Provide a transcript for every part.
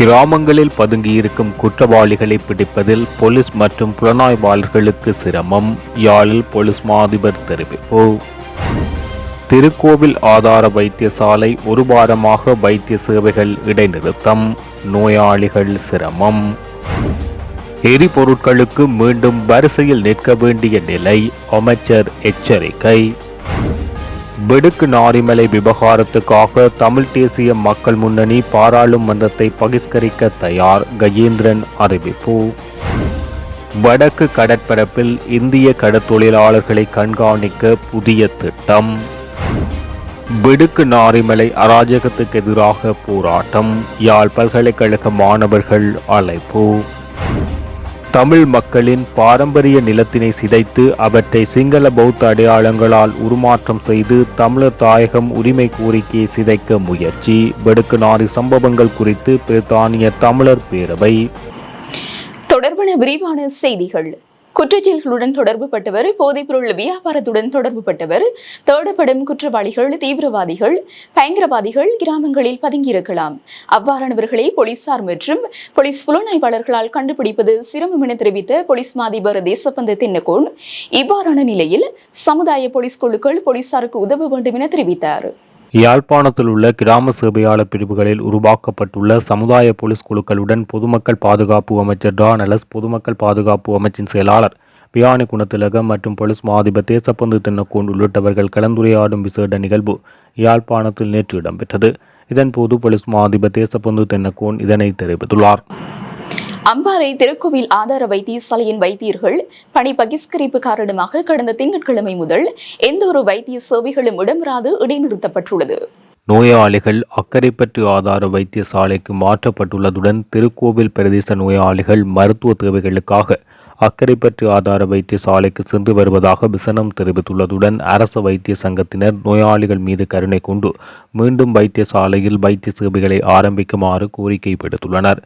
கிராமங்களில் பதுங்கியிருக்கும் குற்றவாளிகளை பிடிப்பதில் போலீஸ் மற்றும் புலனாய்வாளர்களுக்கு சிரமம். யாழில் போலீஸ் மாதிபர் தெரிவிப்பு. திருக்கோவில் ஆதார வைத்தியசாலை ஒரு வாரமாக வைத்திய சேவைகள் இடைநிறுத்தம். நோயாளிகள் சிரமம். எரிபொருட்களுக்கு மீண்டும் வரிசையில் நிற்க வேண்டிய நிலை, அமைச்சர் எச்சரிக்கை. வெடுக்கு நாரிமலை விவகாரத்துக்காக தமிழ் தேசிய மக்கள் முன்னணி பாராளுமன்றத்தை பகிஷ்கரிக்க தயார், கஜேந்திரன் அறிவிப்பு. வடக்கு கடற்பரப்பில் இந்திய கடற்தொழிலாளர்களை கண்காணிக்க புதிய திட்டம். வெடுக்கு நாரிமலை அராஜகத்துக்கு எதிராக போராட்டம், யாழ் பல்கலைக்கழக மாணவர்கள் அழைப்பு. தமிழ் மக்களின் பாரம்பரிய நிலத்தினை சிதைத்து அவற்றை சிங்கள பௌத்த அடையாளங்களால் உருமாற்றம் செய்து தமிழர் தாயகம் உரிமை கோரிக்கையை சிதைக்க முயற்சி. வெடுக்கு நாரி சம்பவங்கள் குறித்து பிரித்தானிய தமிழர் பேரவை. தொடர்பான விரிவான செய்திகள். குற்றச்செயல்களுடன் தொடர்பு பட்டவர், போதைப்பொருள் வியாபாரத்துடன் தொடர்பு பட்டவர், தேடப்படும் குற்றவாளிகள், தீவிரவாதிகள், பயங்கரவாதிகள் கிராமங்களில் பதுங்கியிருக்கலாம். அவ்வாறானவர்களை போலீசார் மற்றும் போலீஸ் புலனாய்வாளர்களால் கண்டுபிடிப்பது சிரமம் என தெரிவித்த போலீஸ் மாதிபர் தேசபந்து தென்னகோன், இவ்வாறான நிலையில் சமுதாய போலீஸ் குழுக்கள் போலீசாருக்கு உதவ வேண்டும் என தெரிவித்தார். யாழ்ப்பாணத்தில் உள்ள கிராம சேவையாளர் பிரிவுகளில் உருவாக்கப்பட்டுள்ள சமுதாய போலீஸ் குழுக்களுடன் பொதுமக்கள் பாதுகாப்பு அமைச்சர் டானலஸ், பொதுமக்கள் பாதுகாப்பு அமைச்சின் செயலாளர் பியானி குணத்திலகம் மற்றும் போலீஸ் மாதிபர் தேசப்பந்து தென்னகோன் உள்ளிட்டவர்கள் கலந்துரையாடும் விசேட நிகழ்வு யாழ்ப்பாணத்தில் நேற்று இடம்பெற்றது. இதன்போது போலீஸ் மாதிபர் தேசப்பந்து தென்னகோன் இதனை தெரிவித்துள்ளார். அம்பாறை திருக்கோவில் ஆதார வைத்தியசாலையின் வைத்தியர்கள் பணி பகிஷ்கரிப்பு காரணமாக கடந்த திங்கட்கிழமை முதல் எந்த ஒரு வைத்திய சேவைகளும் இடம்பெறாது இடைநிறுத்தப்பட்டுள்ளது. நோயாளிகள் அக்கரைப்பற்று ஆதார வைத்தியசாலைக்கு மாற்றப்பட்டுள்ளதுடன் திருக்கோவில் பிரதேச நோயாளிகள் மருத்துவ தேவைகளுக்காக அக்கரைப்பற்று ஆதார வைத்தியசாலைக்கு சென்று வருவதாக விசனம் தெரிவித்துள்ளதுடன் அரச வைத்திய சங்கத்தினர் நோயாளிகள் மீது கருணை கொண்டு மீண்டும் வைத்தியசாலையில் வைத்திய சேவைகளை ஆரம்பிக்குமாறு கோரிக்கை விடுத்துள்ளனர்.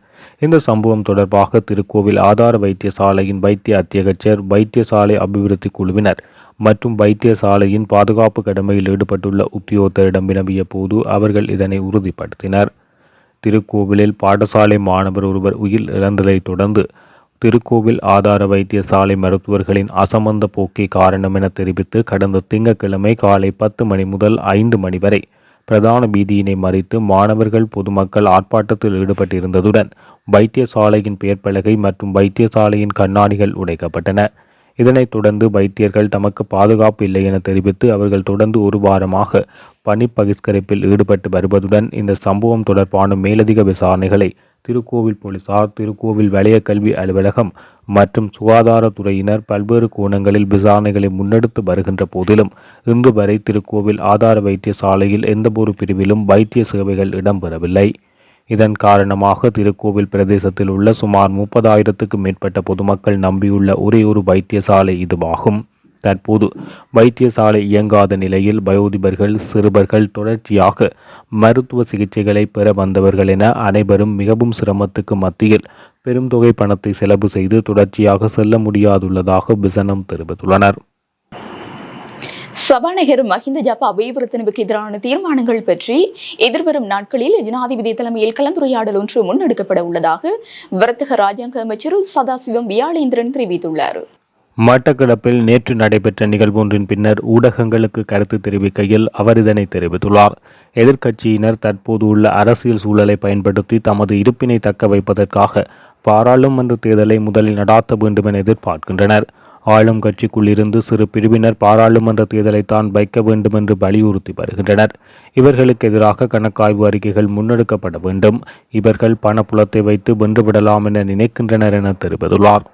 இந்த சம்பவம் தொடர்பாக திருக்கோவில் ஆதார வைத்தியசாலையின் வைத்திய அத்தியகச்சர், வைத்தியசாலை அபிவிருத்தி குழுவினர் மற்றும் வைத்தியசாலையின் பாதுகாப்பு கடமையில் ஈடுபட்டுள்ள உத்தியோகத்தரிடம் வினவிய போது அவர்கள் இதனை உறுதிப்படுத்தினர். திருக்கோவிலில் பாடசாலை மாணவர் ஒருவர் உயிர் இழந்ததை தொடர்ந்து திருக்கோவில் ஆதார வைத்தியசாலை மருத்துவர்களின் அசமந்த போக்கே காரணம் என தெரிவித்து கடந்த திங்கட்கிழமை காலை 10 மணி முதல் 5 மணி வரை பிரதான வீதியினை மறித்து மாணவர்கள் பொதுமக்கள் ஆர்ப்பாட்டத்தில் ஈடுபட்டிருந்ததுடன் வைத்தியசாலையின் பெயர் பலகை மற்றும் வைத்தியசாலையின் கண்ணாடிகள் உடைக்கப்பட்டன. இதனைத் தொடர்ந்து வைத்தியர்கள் தமக்கு பாதுகாப்பு இல்லை என தெரிவித்து அவர்கள் தொடர்ந்து ஒரு வாரமாக பணி பகிஷ்கரிப்பில் ஈடுபட்டு வருவதுடன் இந்த சம்பவம் தொடர்பான மேலதிக விசாரணைகளை திருக்கோவில் போலீசார், திருக்கோவில் வலய கல்வி அலுவலகம் மற்றும் சுகாதாரத்துறையினர் பல்வேறு கோணங்களில் விசாரணைகளை முன்னெடுத்து வருகின்ற போதிலும் இன்று வரை திருக்கோவில் ஆதார வைத்தியசாலையில் எந்தவொரு பிரிவிலும் வைத்திய சேவைகள் இடம்பெறவில்லை. இதன் காரணமாக திருக்கோவில் பிரதேசத்தில் உள்ள சுமார் 30,000க்கும் மேற்பட்ட பொதுமக்கள் நம்பியுள்ள ஒரே ஒரு வைத்தியசாலை இதுவாகும். தற்போது வைத்தியசாலை இயங்காத நிலையில் வயோதிபர்கள், சிறுவர்கள், தொடர்ச்சியாக மருத்துவ சிகிச்சைகளை பெற வந்தவர்கள் என அனைவரும் மிகவும் சிரமத்துக்கு மத்தியில் பெரும் தொகை பணத்தை செலவு செய்து தொடர்ச்சியாக செல்ல முடியாதுள்ளதாக விசனம் தெரிவித்துள்ளனர். சபாநாயகர் மஹிந்த ஜப்பா அபிவிருத்தனுக்கு எதிரான தீர்மானங்கள் பற்றி எதிர்வரும் நாட்களில் ஜனாதிபதி தலைமையில் கலந்துரையாடல் ஒன்று முன்னெடுக்கப்பட உள்ளதாக வர்த்தக ராஜாங்க அமைச்சர் சதாசிவம் வியாழேந்திரன் தெரிவித்துள்ளார். மட்டக்களப்பில் நேற்று நடைபெற்ற நிகழ்வொன்றின் பின்னர் ஊடகங்களுக்கு கருத்து தெரிவிக்கையில் அவர் இதனை தெரிவித்துள்ளார். எதிர்க்கட்சியினர் தற்போது உள்ள அரசியல் சூழலை பயன்படுத்தி தமது இருப்பினை தக்க வைப்பதற்காக பாராளுமன்ற தேர்தலை முதலில் நடாத்த வேண்டும் என எதிர்பார்க்கின்றனர். ஆளும் கட்சிக்குள்ளிருந்து சிறு பிரிவினர் பாராளுமன்ற தேர்தலை தான் வைக்க வேண்டும் என்று வலியுறுத்தி வருகின்றனர். இவர்களுக்கு எதிராக கணக்காய்வு அறிக்கைகள் முன்னெடுக்கப்பட வேண்டும். இவர்கள் பணப்புலத்தை வைத்து வென்றுவிடலாம் என நினைக்கின்றனர் என தெரிவித்துள்ளார்.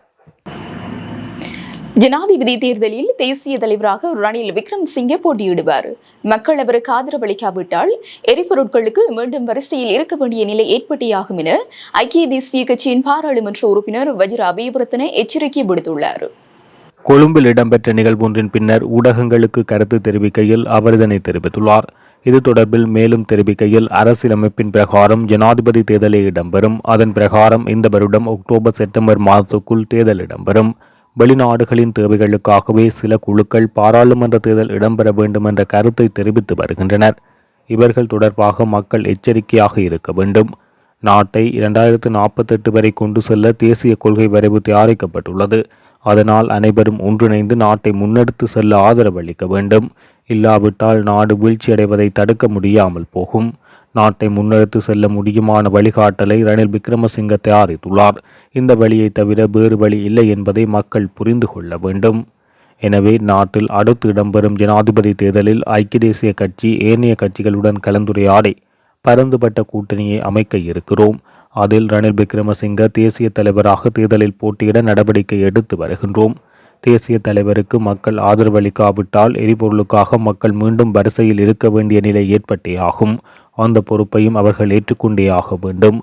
ஜனாதிபதி தேர்தலில் தேசிய தலைவராக ரணில் விக்ரமசிங்கே போட்டியிடுவார். மக்கள் அவருக்கு ஆதரவளிக்காவிட்டால் எரிபொருட்களுக்கு மீண்டும் வரிசையில் இருக்க வேண்டிய நிலை ஏற்பட்டேயாகும் என ஐக்கிய தேசிய கட்சியின் பாராளுமன்ற உறுப்பினர் வஜிர அபிவர்த்தன எச்சரிக்கை விடுத்துள்ளார். கொழும்பில் இடம்பெற்ற நிகழ்வொன்றின் பின்னர் ஊடகங்களுக்கு கருத்து தெரிவிக்கையில் அவர் இதனை தெரிவித்துள்ளார். இது தொடர்பில் மேலும் தெரிவிக்கையில் அரசியலமைப்பின் பிரகாரம் ஜனாதிபதி தேர்தலே இடம்பெறும். அதன் பிரகாரம் இந்த வருடம் அக்டோபர் செப்டம்பர் மாதத்துக்குள் தேர்தல் இடம்பெறும். வெளிநாடுகளின் தேவைகளுக்காகவே சில குழுக்கள் பாராளுமன்ற தேர்தல் இடம்பெற வேண்டும் என்ற கருத்தை தெரிவித்து வருகின்றனர். இவர்கள் தொடர்பாக மக்கள் எச்சரிக்கையாக இருக்க வேண்டும். நாட்டை 2048 வரை கொண்டு செல்ல தேசிய கொள்கை வரைவு தயாரிக்கப்பட்டுள்ளது. அதனால் அனைவரும் ஒன்றிணைந்து நாட்டை முன்னெடுத்து செல்ல ஆதரவளிக்க வேண்டும். இல்லாவிட்டால் நாடு வீழ்ச்சியடைவதை தடுக்க முடியாமல் போகும். நாட்டை முன்னெடுத்து செல்ல முடியுமான வழிகாட்டலை ரணில் விக்ரமசிங்க தயாரித்துள்ளார். இந்த வழியை தவிர வேறு வழி இல்லை என்பதை மக்கள் புரிந்து கொள்ள வேண்டும். எனவே நாட்டில் அடுத்து இடம்பெறும் ஜனாதிபதி தேர்தலில் ஐக்கிய தேசிய கட்சி ஏனைய கட்சிகளுடன் கலந்துரையாடி பரந்துபட்ட கூட்டணியை அமைக்க இருக்கிறோம். அதில் ரணில் விக்ரமசிங்க தேசிய தலைவராக தேர்தலில் போட்டியிட நடவடிக்கை எடுத்து வருகின்றோம். தேசிய தலைவருக்கு மக்கள் ஆதரவளிக்காவிட்டால் எரிபொருளுக்காக மக்கள் மீண்டும் வரிசையில் இருக்க வேண்டிய நிலை ஏற்பட்டே ஆகும். அந்த பொறுப்பையும் அவர்கள் ஏற்றுக்கொண்டே ஆக வேண்டும்.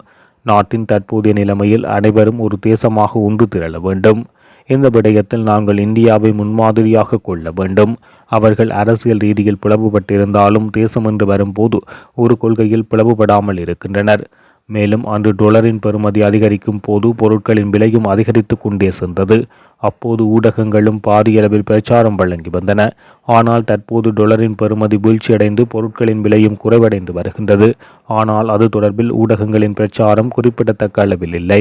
நாட்டின் தற்போதைய நிலைமையில் அனைவரும் ஒரு தேசமாக ஒன்று திரள வேண்டும். இந்த விடயத்தில் நாங்கள் இந்தியாவை முன்மாதிரியாக கொள்ள வேண்டும். அவர்கள் அரசியல் ரீதியில் பிளவுபட்டிருந்தாலும் தேசம் என்று வரும்போது ஒரு கொள்கையில் பிளவுபடாமல் இருக்கின்றனர். மேலும் அன்று டொலரின் பெறுமதி அதிகரிக்கும் போது பொருட்களின் விலையும் அதிகரித்து கொண்டே சென்றது. அப்போது ஊடகங்களும் பாரியளவில் பிரச்சாரம் வழங்கி வந்தன. ஆனால் தற்போது டொலரின் பெறுமதி வீழ்ச்சியடைந்து பொருட்களின் விலையும் குறைவடைந்து வருகின்றது. ஆனால் அது தொடர்பில் ஊடகங்களின் பிரச்சாரம் குறிப்பிடத்தக்க அளவில் இல்லை.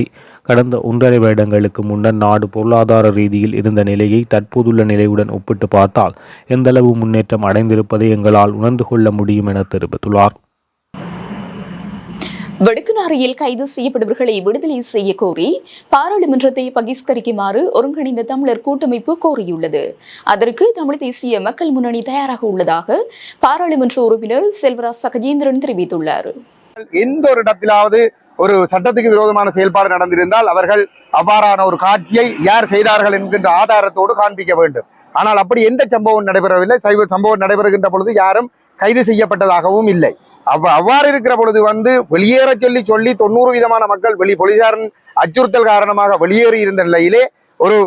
கடந்த 1.5 வருடங்களுக்கு முன்னர் நாடு பொருளாதார ரீதியில் இருந்த நிலையை தற்போதுள்ள நிலையுடன் ஒப்பிட்டு பார்த்தால் எந்தளவு முன்னேற்றம் அடைந்திருப்பதை எங்களால் உணர்ந்து கொள்ள முடியும் என தெரிவித்துள்ளார். வடக்குநாரியில் கைது செய்யப்படுபவர்களை விடுதலை செய்ய கோரி பாராளுமன்றத்தை பகிஷ்கரிக்குமாறு ஒருங்கிணைந்த தமிழர் கூட்டமைப்பு கோரியுள்ளது. அதற்கு தமிழ் தேசிய மக்கள் முன்னணி தயாராக உள்ளதாக பாராளுமன்ற உறுப்பினர் செல்வராஜ் சகஜேந்திரன் தெரிவித்துள்ளார். எந்த ஒரு இடத்திலாவது ஒரு சட்டத்துக்கு விரோதமான செயல்பாடு நடந்திருந்தால் அவர்கள் அவ்வாறான ஒரு காட்சியை யார் செய்தார்கள் என்கின்ற ஆதாரத்தோடு காண்பிக்க வேண்டும். ஆனால் அப்படி எந்த சம்பவம் நடைபெறவில்லை. சம்பவம் நடைபெறுகின்ற பொழுது யாரும் கைது செய்யப்பட்டதாகவும் இல்லை. அவ்வாறு இருக்கிற பொழுது வெளியேற சொல்லி 90% மக்கள் போலீசாரின் அச்சுறுத்தல் காரணமாக வெளியேறி இருந்த நிலையிலே ஒரு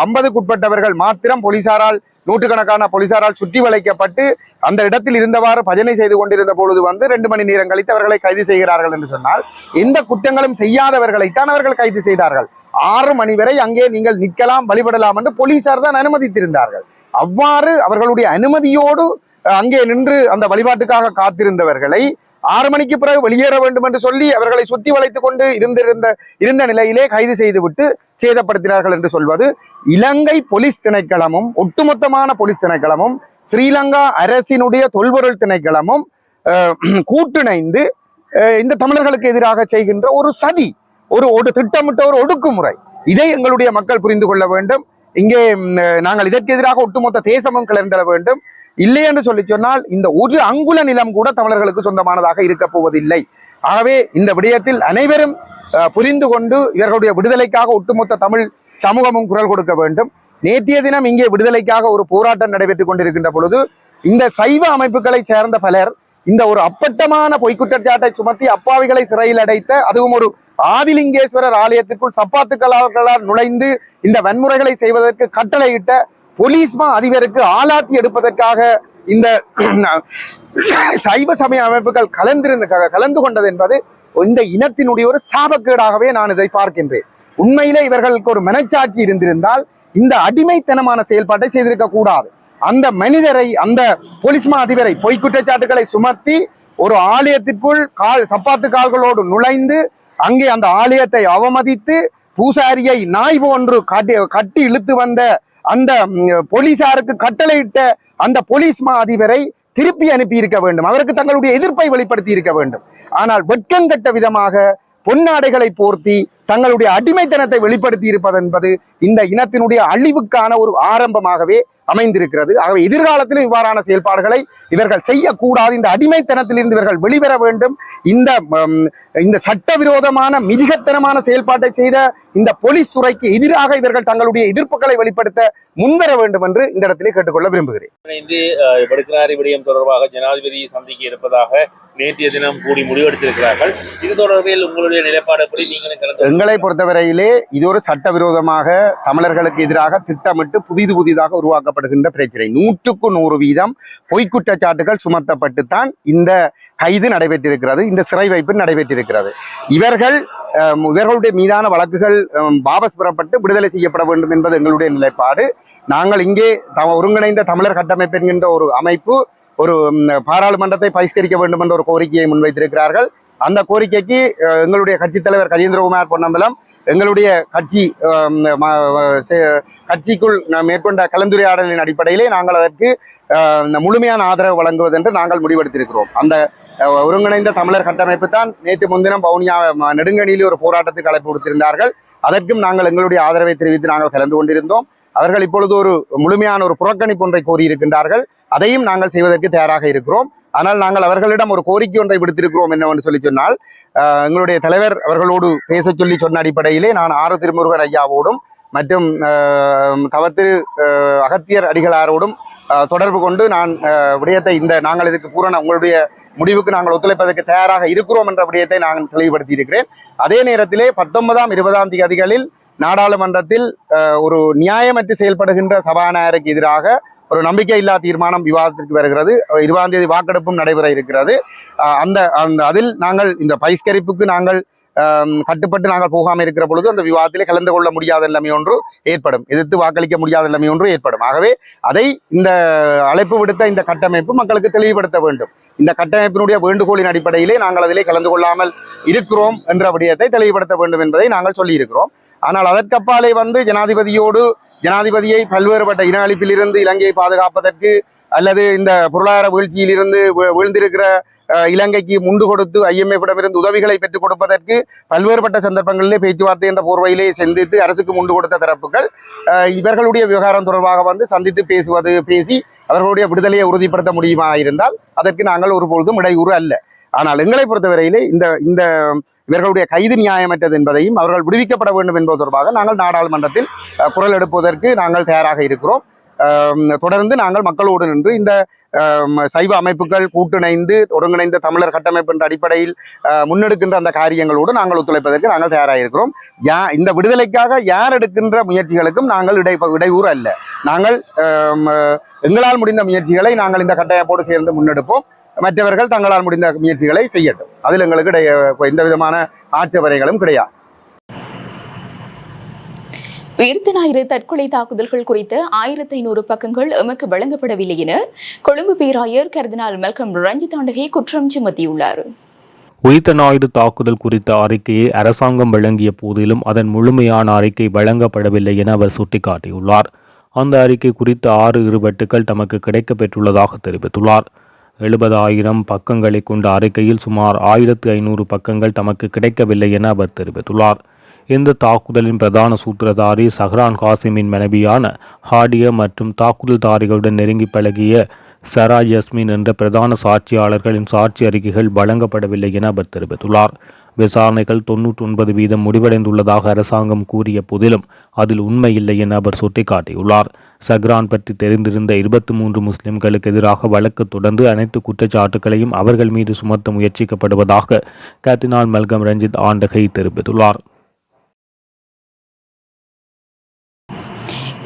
50க்குட்பட்டவர்கள் மாத்திரம் போலீசாரால் நூற்றுக்கணக்கான போலீசாரால் சுற்றி வளைக்கப்பட்டு அந்த இடத்தில் இருந்தவாறு பஜனை செய்து கொண்டிருந்த பொழுது 2 மணி நேரம் கழித்து அவர்களை கைது செய்கிறார்கள் என்று சொன்னால் எந்த குற்றங்களும் செய்யாதவர்களைத்தான் அவர்கள் கைது செய்தார்கள். 6 மணி வரை அங்கே நீங்கள் நிற்கலாம், வழிபடலாம் என்று போலீசார் தான் அனுமதித்திருந்தார்கள். அவ்வாறு அவர்களுடைய அனுமதியோடு அங்கே நின்று அந்த வழிபாட்டுக்காக காத்திருந்தவர்களை 6 மணிக்கு பிறகு வெளியேற வேண்டும் என்று சொல்லி அவர்களை சுற்றி வளைத்துக் கொண்டு இருந்த நிலையிலே கைது செய்துவிட்டு சேதப்படுத்தினார்கள் என்று சொல்வது இலங்கை போலீஸ் திணைக்களமும் ஒட்டுமொத்தமான போலீஸ் திணைக்களமும் ஸ்ரீலங்கா அரசினுடைய தொல்பொருள் திணைக்களமும் கூட்டிணைந்து இந்த தமிழர்களுக்கு எதிராக செய்கின்ற ஒரு சதி, ஒரு திட்டமிட்ட ஒரு ஒடுக்குமுறை. இதை எங்களுடைய மக்கள் புரிந்து கொள்ள வேண்டும். இங்கே நாங்கள் இதற்கு எதிராக ஒட்டுமொத்த தேசமும் கிளர்ந்தெழ வேண்டும். இல்லை என்று சொல்லி சொன்னால் இந்த ஒரு அங்குல நிலம் கூட தமிழர்களுக்கு சொந்தமானதாக இருக்க போவதில்லை. ஆகவே இந்த விடயத்தில் அனைவரும் புரிந்து கொண்டு இவர்களுடைய விடுதலைக்காக ஒட்டுமொத்த தமிழ் சமூகமும் குரல் கொடுக்க வேண்டும். நேற்றைய தினம் இங்கே விடுதலைக்காக ஒரு போராட்டம் நடைபெற்றுக் கொண்டிருக்கின்ற பொழுது இந்த சைவ அமைப்புகளை சேர்ந்த பலர் இந்த ஒரு அப்பட்டமான பொய்க்குற்றச்சாட்டை சுமத்தி அப்பாவிகளை சிறையில் அடைத்த, அதுவும் ஒரு ஆதிலிங்கேஸ்வரர் ஆலயத்திற்குள் சப்பாத்துக்களால் நுழைந்து இந்த வன்முறைகளை செய்வதற்கு கட்டளையிட்ட போலீஸ்மா அதிபருக்கு ஆளாத்தி எடுப்பதற்காக இந்த சைவ சமய அமைப்புகள் கலந்து கொண்டது என்பது இந்த இனத்தினுடைய ஒரு சாபக்கேடாகவே நான் இதை பார்க்கின்றேன். உண்மையிலே இவர்களுக்கு ஒரு மனச்சாட்சி இருந்திருந்தால் இந்த அடிமைத்தனமான செயல்பாட்டை செய்திருக்க கூடாது. அந்த மனிதரை, அந்த போலீஸ்மா அதிபரை பொய்க்குற்றச்சாட்டுகளை சுமத்தி ஒரு ஆலயத்திற்குள் சப்பாத்து கால்களோடு நுழைந்து அங்கே அந்த ஆலயத்தை அவமதித்து பூசாரியை நாய் போன்று கட்டி இழுத்து வந்த அந்த போலீசாருக்கு கட்டளையிட்ட அந்த போலீஸ்மா அதிபரை திருப்பி அனுப்பி இருக்க வேண்டும். அவருக்கு தங்களுடைய எதிர்ப்பை வெளிப்படுத்தி இருக்க வேண்டும். ஆனால் வெட்கங்கட்ட விதமாக பொன்னாடைகளை போர்த்தி தங்களுடைய அடிமைத்தனத்தை வெளிப்படுத்தி இருப்பது என்பது இந்த இனத்தினுடைய அழிவுக்கான ஒரு ஆரம்பமாகவே அமைந்திருக்கிறது. ஆகவே எதிர்காலத்திலும் இவ்வாறான செயல்பாடுகளை இவர்கள் செய்யக்கூடாது. இந்த அடிமைத்தனத்திலிருந்து இவர்கள் வெளிவர வேண்டும். இந்த சட்டவிரோதமான மிதிகத்தனமான செயல்பாட்டை செய்த இந்த போலீஸ் துறைக்கு எதிராக இவர்கள் தங்களுடைய எதிர்ப்புகளை வெளிப்படுத்த முன்வர வேண்டும் என்று இந்த இடத்திலே கேட்டுக்கொள்ள விரும்புகிறேன். வடக்குநாரி விடயம் தொடர்பாக ஜனாதிபதியை சந்திக்க இருப்பதாக நேற்றைய தினம் கூடி முடிவெடுத்திருக்கிறார்கள். இது தொடர்பில் உங்களுடைய நிலைப்பாடு எப்படி? எங்களை பொறுத்தவரையிலே இது ஒரு சட்டவிரோதமாக தமிழர்களுக்கு எதிராக திட்டமிட்டு புதிதாக உருவாக்கப்படுகின்ற பிரச்சனை. 100% பொய்க்குற்றச்சாட்டுகள் சுமத்தப்பட்டுத்தான் இந்த கைது நடைபெற்றிருக்கிறது, இந்த சிறை வைப்பு நடைபெற்றிருக்கிறது. இவர்களுடைய மீதான வழக்குகள் வாபஸ் பெறப்பட்டு விடுதலை செய்யப்பட வேண்டும் என்பது எங்களுடைய நிலைப்பாடு. நாங்கள் இங்கே ஒருங்கிணைந்த தமிழர் கட்டமைப்பு என்கின்ற ஒரு அமைப்பு ஒரு பாராளுமன்றத்தை பகிஷ்கரிக்க வேண்டும் என்ற ஒரு கோரிக்கையை முன்வைத்திருக்கிறார்கள். அந்த கோரிக்கைக்கு எங்களுடைய கட்சித் தலைவர் கஜேந்திரகுமார் பொன்னம்பலம் எங்களுடைய கட்சிக்குள் மேற்கொண்ட கலந்துரையாடலின் அடிப்படையிலே நாங்கள் அதற்கு முழுமையான ஆதரவு வழங்குவதென்று நாங்கள் முடிவெடுத்திருக்கிறோம். அந்த ஒருங்கிணைந்த தமிழர் கட்டமைப்பு தான் நேற்று முன்தினம் வவுனியா நெடுங்கணியில் ஒரு போராட்டத்துக்கு அழைப்பு கொடுத்திருந்தார்கள். அதற்கும் நாங்கள் எங்களுடைய ஆதரவை தெரிவித்து நாங்கள் கலந்து கொண்டிருந்தோம். அவர்கள் இப்பொழுது ஒரு முழுமையான ஒரு புறக்கணிப்பு ஒன்றை கோரியிருக்கின்றார்கள். அதையும் நாங்கள் செய்வதற்கு தயாராக இருக்கிறோம். ஆனால் நாங்கள் அவர்களிடம் ஒரு கோரிக்கை ஒன்றை விடுத்திருக்கிறோம். என்னவென்று சொன்னால், எங்களுடைய தலைவர் அவர்களோடு பேச சொல்லி சொன்ன அடிப்படையிலே நான் ஆறு திருமுருகன் ஐயாவோடும் மற்றும் தவத்திரு அகத்தியர் அடிகளாரோடும் தொடர்பு கொண்டு நான் விடயத்தை நாங்கள் இதுக்கு பூரண உங்களுடைய முடிவுக்கு நாங்கள் ஒத்துழைப்பதற்கு தயாராக இருக்கிறோம் என்ற விடயத்தை நான் தெளிவுபடுத்தி இருக்கிறேன். அதே நேரத்திலே 19ஆம் 20ஆம் தேதிகளில் நாடாளுமன்றத்தில் ஒரு நியாயமற்று செயல்படுகின்ற சபாநாயகருக்கு எதிராக ஒரு நம்பிக்கையில்லா தீர்மானம் விவாதத்திற்கு வருகிறது. 20ஆம் தேதி வாக்கெடுப்பும் நடைபெற இருக்கிறது. அதில் நாங்கள் இந்த பகிஷ்கரிப்புக்கு நாங்கள் கட்டுப்பட்டு நாங்கள் போகாமல் இருக்கிற பொழுது அந்த விவாதத்திலே கலந்து கொள்ள முடியாத நிலைமை ஒன்று ஏற்படும், எதிர்த்து வாக்களிக்க முடியாத நிலைமை ஒன்று ஏற்படும். ஆகவே அதை இந்த அழைப்பு விடுத்த இந்த கட்டமைப்பு மக்களுக்கு தெளிவுபடுத்த வேண்டும். இந்த கட்டமைப்பினுடைய வேண்டுகோளின் அடிப்படையிலே நாங்கள் அதிலே கலந்து கொள்ளாமல் இருக்கிறோம் என்ற விடயத்தை தெளிவுபடுத்த வேண்டும் என்பதை நாங்கள் சொல்லியிருக்கிறோம். ஆனால் அதற்கப்பாலே ஜனாதிபதியை பல்வேறுபட்ட இன அழிப்பிலிருந்து இலங்கையை பாதுகாப்பதற்கு அல்லது இந்த பொருளாதார வீழ்ச்சியிலிருந்து வீழ்ந்திருக்கிற இலங்கைக்கு முண்டு கொடுத்து IMF-இடமிருந்து உதவிகளை பெற்றுக் கொடுப்பதற்கு பல்வேறுபட்ட சந்தர்ப்பங்களிலே பேச்சுவார்த்தை என்ற போர்வையிலே சந்தித்து அரசுக்கு முண்டு கொடுத்த தரப்புகள் இவர்களுடைய விவகாரம் தொடர்பாக சந்தித்து பேசி அவர்களுடைய விடுதலையை உறுதிப்படுத்த முடியுமா இருந்தால் அதற்கு நாங்கள் ஒருபொழுதும் இடையூறு அல்ல. ஆனால் எங்களை பொறுத்தவரையிலே இந்த இவர்களுடைய கைது நியாயமற்றது என்பதையும் அவர்கள் விடுவிக்கப்பட வேண்டும் என்பது தொடர்பாக நாங்கள் நாடாளுமன்றத்தில் குரல் எடுப்பதற்கு நாங்கள் தயாராக இருக்கிறோம். தொடர்ந்து நாங்கள் மக்களோடு நின்று இந்த சைவ அமைப்புகள் கூட்டிணைந்து ஒருங்கிணைந்த தமிழர் கட்டமைப்பு என்ற அடிப்படையில் முன்னெடுக்கின்ற அந்த காரியங்களோடு நாங்கள் ஒத்துழைப்பதற்கு நாங்கள் தயாராக இருக்கிறோம். இந்த விடுதலைக்காக யார் எடுக்கின்ற முயற்சிகளுக்கும் நாங்கள் இடையூறு அல்ல. நாங்கள் எங்களால் முடிந்த முயற்சிகளை நாங்கள் இந்த கட்டமைப்போடு சேர்ந்து முன்னெடுப்போம். மற்றவர்கள் தங்களால் முடிந்த முயற்சிகளை செய்யட்டும். அதில் எங்களுக்கு எந்த விதமான ஆட்சேபனைகளும் கிடையாது. உயிர்த்த ஞாயிறு தற்கொலை தாக்குதல்கள் குறித்த 1500 பக்கங்கள் எமக்கு வழங்கப்படவில்லை என கொழும்பு பேராயர் கர்தினால் மெல்கம் ரஞ்சித் ஆண்டகை குற்றம் சுமத்தியுள்ளார். உயிர்த்த ஞாயிறு தாக்குதல் குறித்த அறிக்கையை அரசாங்கம் வழங்கிய போதிலும் அதன் முழுமையான அறிக்கை வழங்கப்படவில்லை என அவர் சுட்டிக்காட்டியுள்ளார். அந்த அறிக்கை குறித்த 6 இருவட்டுக்கள் தமக்கு கிடைக்கப்பெற்றுள்ளதாக தெரிவித்துள்ளார். 70,000 பக்கங்களை கொண்ட அறிக்கையில் சுமார் 1500 பக்கங்கள் தமக்கு கிடைக்கவில்லை என அவர் தெரிவித்துள்ளார். இந்த தாக்குதலின் பிரதான சூத்திரதாரி சஹ்ரான் காசிமின் மனைவியான ஹாடியா மற்றும் தாக்குதல்தாரிகளுடன் நெருங்கி பழகிய சரா யஸ்மின் என்ற பிரதான சாட்சியாளர்களின் சாட்சி அறிக்கைகள் வழங்கப்படவில்லை என அவர் தெரிவித்துள்ளார். விசாரணைகள் 99% முடிவடைந்துள்ளதாக அரசாங்கம் கூறிய போதிலும் அதில் உண்மையில்லை என அவர் சுட்டிக்காட்டியுள்ளார். சஹ்ரான் பற்றி தெரிந்திருந்த 23 முஸ்லிம்களுக்கு எதிராக வழக்கு தொடர்ந்து அனைத்து குற்றச்சாட்டுகளையும் அவர்கள் மீது சுமத்த முயற்சிக்கப்படுவதாக கர்தினால் மெல்கம் ரஞ்சித் ஆண்டகை தெரிவித்துள்ளார்.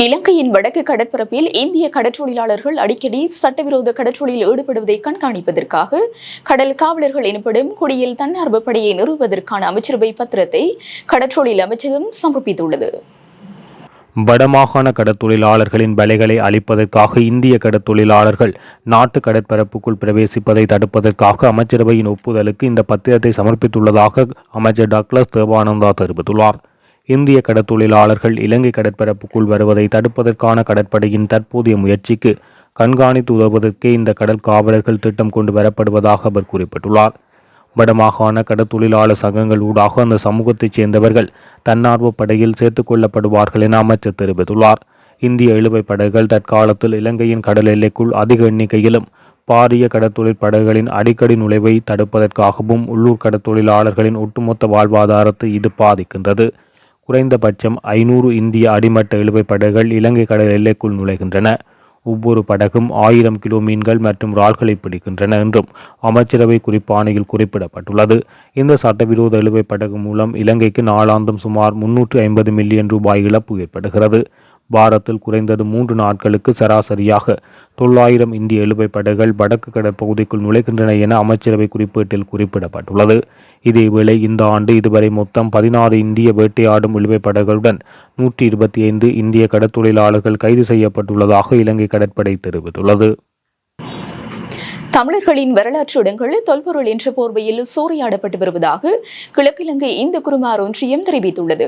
இலங்கையின் வடக்கு கடற்பரப்பில் இந்திய கடற்றொழிலாளர்கள் அடிக்கடி சட்டவிரோத கடற்றொழில் ஈடுபடுவதை கண்காணிப்பதற்காக கடல் காவலர்கள் எனப்படும் குடியில் தன்னார்வ படையை நிறுவுவதற்கான அமைச்சரவை பத்திரத்தை கடற்றொழில் அமைச்சகம் சமர்ப்பித்துள்ளது. வடமாகாண கடற்தொழிலாளர்களின் வலைகளை அழிப்பதற்காக இந்திய கடற்தொழிலாளர்கள் நாட்டு கடற்பரப்புக்குள் பிரவேசிப்பதை தடுப்பதற்காக அமைச்சரவையின் ஒப்புதலுக்கு இந்த பத்திரத்தை சமர்ப்பித்துள்ளதாக அமைச்சர் டக்ளஸ் தேவானந்தா தெரிவித்துள்ளார். இந்திய கடற்தொழிலாளர்கள் இலங்கை கடற்பரப்புக்குள் வருவதை தடுப்பதற்கான கடற்படையின் தற்போதைய முயற்சிக்கு கண்காணித்து உதவுவதற்கே இந்த கடல் காவலர்கள் திட்டம் கொண்டு வரப்படுவதாக அவர் குறிப்பிட்டுள்ளார். வடமாகாண கடற்தொழிலாளர் சங்கங்கள் ஊடாக அந்த சமூகத்தைச் சேர்ந்தவர்கள் தன்னார்வ படையில் சேர்த்துக் கொள்ளப்படுவார்கள் என அமைச்சர் தெரிவித்துள்ளார். இந்திய இழுவை படகுகள் தற்காலத்தில் இலங்கையின் கடல் எல்லைக்குள் அதிக எண்ணிக்கையிலும் பாரிய கடற்தொழில் படகுகளின் அடிக்கடி நுழைவை தடுப்பதற்காகவும் உள்ளூர் கடற்தொழிலாளர்களின் ஒட்டுமொத்த வாழ்வாதாரத்தை இது பாதிக்கின்றது. குறைந்தபட்சம் 500 இந்திய அடிமட்ட இழுவை படகுகள் இலங்கை கடல் எல்லைக்குள் நுழைகின்றன. ஒவ்வொரு படகும் 1000 கிலோ மீன்கள் மற்றும் இறால்களை பிடிக்கின்றன என்றும் அமைச்சரவை குறிப்பாணையில் குறிப்பிடப்பட்டுள்ளது. இந்த சட்டவிரோத இழுவை படகு மூலம் இலங்கைக்கு நாளாந்தம் சுமார் 350 மில்லியன் ரூபாய் இழப்பு ஏற்படுகிறது. வாரத்தில் குறைந்தது 3 நாட்களுக்கு சராசரியாக 900 இந்திய இழுவை படகுகள் வடக்கு கடற்பகுதிக்குள் நுழைகின்றன என அமைச்சரவை குறிப்பீட்டில் குறிப்பிடப்பட்டுள்ளது. இதேவேளை இந்த ஆண்டு இதுவரை மொத்தம் 16 இந்திய வேட்டையாடும் இழுவை படகுகளுடன் 125 இந்திய கடற்தொழிலாளர்கள் கைது செய்யப்பட்டுள்ளதாக இலங்கை கடற்படை தெரிவித்துள்ளது. தமிழர்களின் வரலாற்று இடங்கள் தொல்பொருள் என்ற போர்வையில் சூறையாடப்பட்டு வருவதாக கிழக்கிலங்கை இந்து குருமார் ஒன்றியம் தெரிவித்துள்ளது.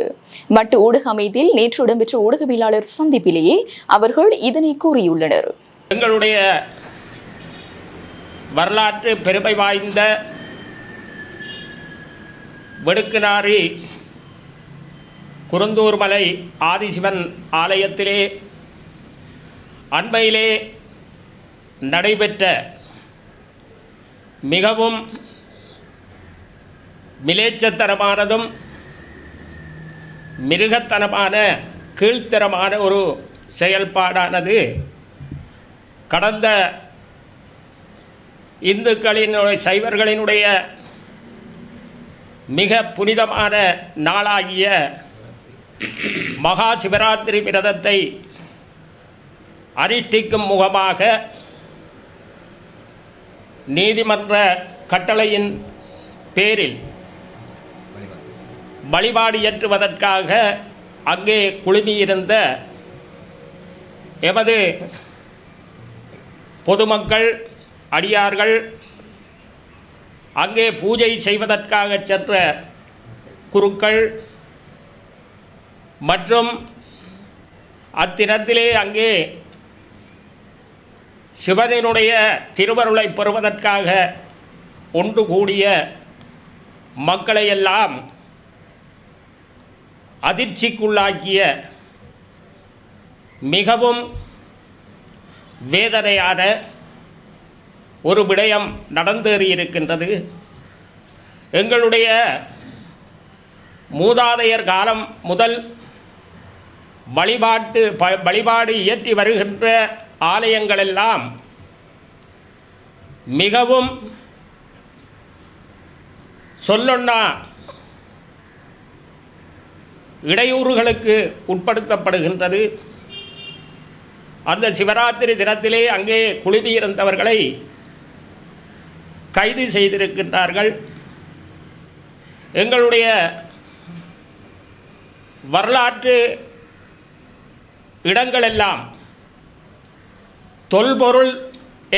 மட்டு ஊடக அமைப்பில் நேற்று இடம்பெற்ற ஊடகவியலாளர் சந்திப்பிலேயே அவர்கள் இதனை கூறியுள்ளனர். எங்களுடைய வரலாற்று பெருமை வாய்ந்த வெடுக்குநாரி குருந்தூர் மலை ஆதிசிவன் ஆலயத்திலே அண்மையிலே நடைபெற்ற மிகவும் மிலேச்சத்தனமானதும் மிருகத்தனமான கீழ்த்தரமான ஒரு செயல்பாடானது கடந்த இந்துக்களினுடைய சைவர்களினுடைய மிக புனிதமான நாளாகிய மகா சிவராத்திரி விரதத்தை அனுஷ்டிக்கும் முகமாக நீதிமன்ற கட்டளையின் பேரில் வழிபாடு ஏற்றுவதற்காக அங்கே குழுமியிருந்த எமது பொதுமக்கள் அடியார்கள் அங்கே பூஜை செய்வதற்காக சென்ற குருக்கள் மற்றும் அத்தினத்திலே அங்கே சிவனினுடைய திருவருளை பெறுவதற்காக ஒன்று கூடிய மக்களையெல்லாம் அதிர்ச்சிக்குள்ளாக்கிய மிகவும் வேதனையான ஒரு விடயம் நடந்தேறியிருக்கின்றது. எங்களுடைய மூதாதையர் காலம் முதல் வழிபாடு இயற்றி வருகின்ற ஆலயங்களெல்லாம் மிகவும் சொல்லொன்னா இடையூறுகளுக்கு உட்படுத்தப்படுகின்றது. அந்த சிவராத்திரி தினத்திலே அங்கே குழுமியிருந்தவர்களை கைது செய்திருக்கின்றார்கள். எங்களுடைய வரலாற்று இடங்களெல்லாம் தொல்பொருள்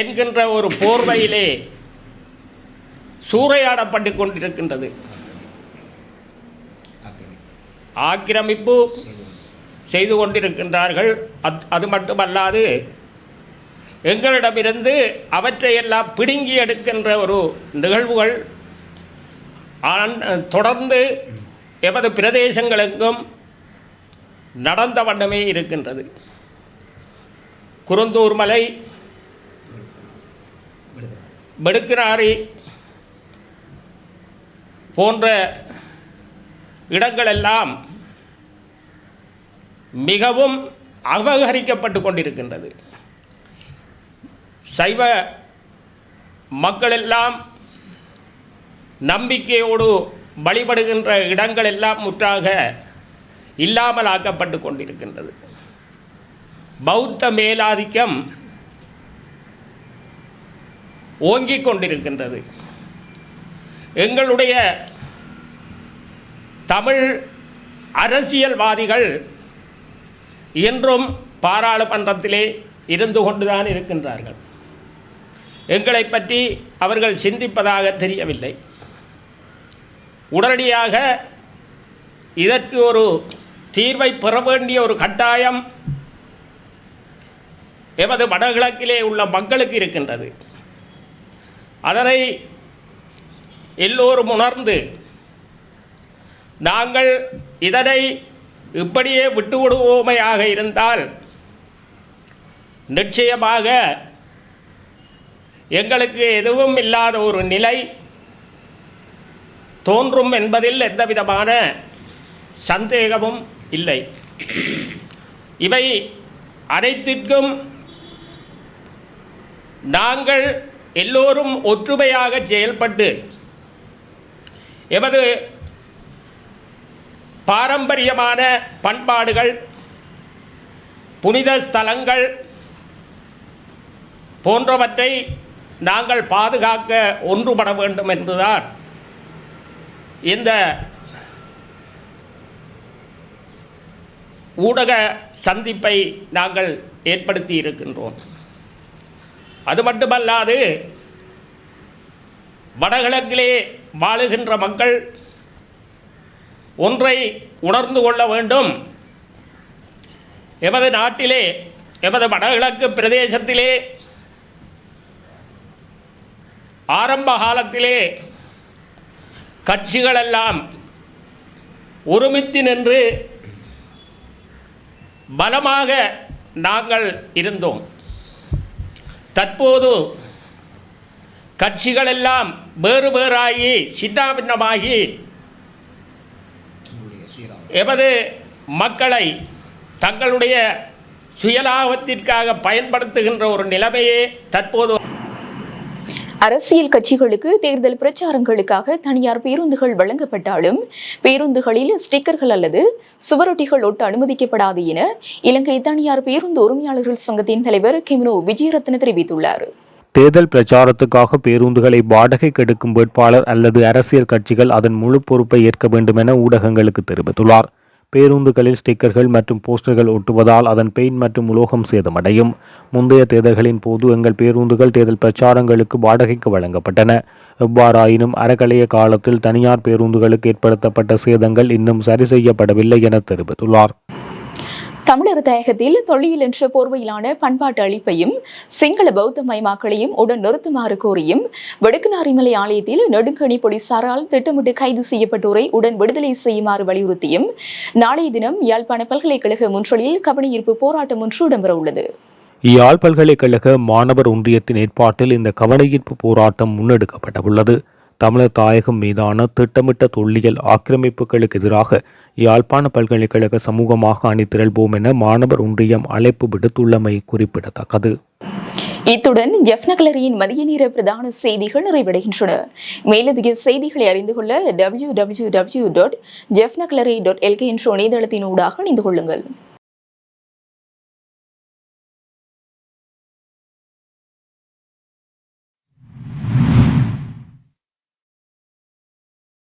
என்கின்ற ஒரு போர்வையிலே சூறையாடப்பட்டு கொண்டிருக்கின்றது. ஆக்கிரமிப்பு செய்து கொண்டிருக்கின்றார்கள். அது மட்டுமல்லாது எங்களிடமிருந்து அவற்றையெல்லாம் பிடுங்கி எடுக்கின்ற ஒரு நிகழ்வுகள் தொடர்ந்து எமது பிரதேசங்களுக்கும் நடந்த வண்ணமே இருக்கின்றது. குருந்தூர் மலை, வெடுக்குநாரி போன்ற இடங்களெல்லாம் மிகவும் அபகரிக்கப்பட்டு கொண்டிருக்கின்றது. சைவ மக்களெல்லாம் நம்பிக்கையோடு வழிபடுகின்ற இடங்களெல்லாம் முற்றாக இல்லாமல் ஆக்கப்பட்டு கொண்டிருக்கின்றது. பௌத்த மேலாதிக்கம் ஓங்கிக் கொண்டிருக்கின்றது. எங்களுடைய தமிழ் அரசியல்வாதிகள் இன்றும் பாராளுமன்றத்திலே இருந்து கொண்டுதான் இருக்கின்றார்கள். எங்களை பற்றி அவர்கள் சிந்திப்பதாக தெரியவில்லை. உடனடியாக இதற்கு ஒரு தீர்வை பெற வேண்டிய ஒரு கட்டாயம் எமது வடகிழக்கிலே உள்ள மக்களுக்கு இருக்கின்றது. அதனை எல்லோரும் உணர்ந்து நாங்கள் இதனை இப்படியே விட்டுவிடுவோமையாக இருந்தால் நிச்சயமாக எங்களுக்கு எதுவும் இல்லாத ஒரு நிலை தோன்றும் என்பதில் எந்தவிதமான சந்தேகமும் இல்லை. இவை அனைத்திற்கும் நாங்கள் எல்லோரும் ஒற்றுமையாக செயல்பட்டு எமது பாரம்பரியமான பண்பாடுகள், புனித ஸ்தலங்கள் போன்றவற்றை நாங்கள் பாதுகாக்க ஒன்றுபட வேண்டும் என்றுதான் இந்த ஊடக சந்திப்பை நாங்கள் ஏற்படுத்தி இருக்கின்றோம். அது மட்டுமல்லாது வடகிழக்கிலே வாழுகின்ற மக்கள் ஒன்றை உணர்ந்து கொள்ள வேண்டும். எமது நாட்டிலே, எமது வடகிழக்கு பிரதேசத்திலே ஆரம்ப காலத்திலே கட்சிகளெல்லாம் ஒருமித்து நின்று பலமாக நாங்கள் இருந்தோம். தற்போது கட்சிகளெல்லாம் வேறு வேறாகி சின்னாபின்னமாகி எமது மக்களை தங்களுடைய சுயலாபத்திற்காக பயன்படுத்துகின்ற ஒரு நிலைமையே தற்போது. அரசியல் கட்சிகளுக்கு தேர்தல் பிரச்சாரங்களுக்காக தனியார் பேருந்துகள் வழங்கப்பட்டாலும் பேருந்துகளில் ஸ்டிக்கர்கள் அல்லது சுவரொட்டிகள் ஒட்ட அனுமதிக்கப்படாது என இலங்கை தனியார் பேருந்து உரிமையாளர்கள் சங்கத்தின் தலைவர் கிமினோ விஜயரத்ன தெரிவித்துள்ளார். தேர்தல் பிரச்சாரத்துக்காக பேருந்துகளை வாடகைக்கு எடுக்கும் வேட்பாளர் அல்லது அரசியல் கட்சிகள் அதன் முழு பொறுப்பை ஏற்க வேண்டும் என ஊடகங்களுக்கு தெரிவித்துள்ளார். பேருந்துகளில் ஸ்டிக்கர்கள் மற்றும் போஸ்டர்கள் ஒட்டுவதால் அதன் பெயிண்ட் மற்றும் உலோகம் சேதமடையும். முந்தைய தேர்தல்களின் போது எங்கள் பேருந்துகள் தேர்தல் பிரச்சாரங்களுக்கு வாடகைக்கு வழங்கப்பட்டன. எவ்வாறாயினும் அறக்கலைய காலத்தில் தனியார் பேருந்துகளுக்கு ஏற்படுத்தப்பட்ட சேதங்கள் இன்னும் சரி செய்யப்படவில்லை என தெரிவித்துள்ளார். தமிழர் தாயகத்தில் தொல்லியல் என்ற போர்வையிலான பண்பாட்டு அழிப்பையும் சிங்கள பௌத்த மயமாக்களையும் உடன் நிறுத்துமாறு கோரியும் வடக்குநாரிமலை ஆலயத்தில் நெடுங்கணி போலீசாரால் திட்டமிட்டு கைது செய்யப்பட்டோரை உடன் விடுதலை செய்யுமாறு வலியுறுத்தியும் நாளைய தினம் யாழ்ப்பாண பல்கலைக்கழக முன்றலில் கவனஈர்ப்பு போராட்டம் ஒன்று இடம்பெற உள்ளது. யாழ் பல்கலைக்கழக மாணவர் ஒன்றியத்தின் ஏற்பாட்டில் இந்த கவனஈர்ப்பு போராட்டம் முன்னெடுக்கப்பட்டுள்ளது. தமிழர் தாயகம் மீதான திட்டமிட்ட தொல்லியல் ஆக்கிரமிப்புகளுக்கு எதிராக யாழ்ப்பாண பல்கலைக்கழக சமூகமாக அணிதிரள்வோம் என மாணவர் ஒன்றியம் அழைப்பு விடுத்துள்ளமை குறிப்பிடத்தக்கது. இத்துடன் ஜெஃப்னக்லரியின் மதிய நேர பிரதான செய்திகள் நிறைவடைகின்றன. மேலதிக செய்திகளை அறிந்து கொள்ள www.jeffnaclery.lk என்ற இணையதளத்தின் ஊடாக இணைந்து கொள்ளுங்கள்.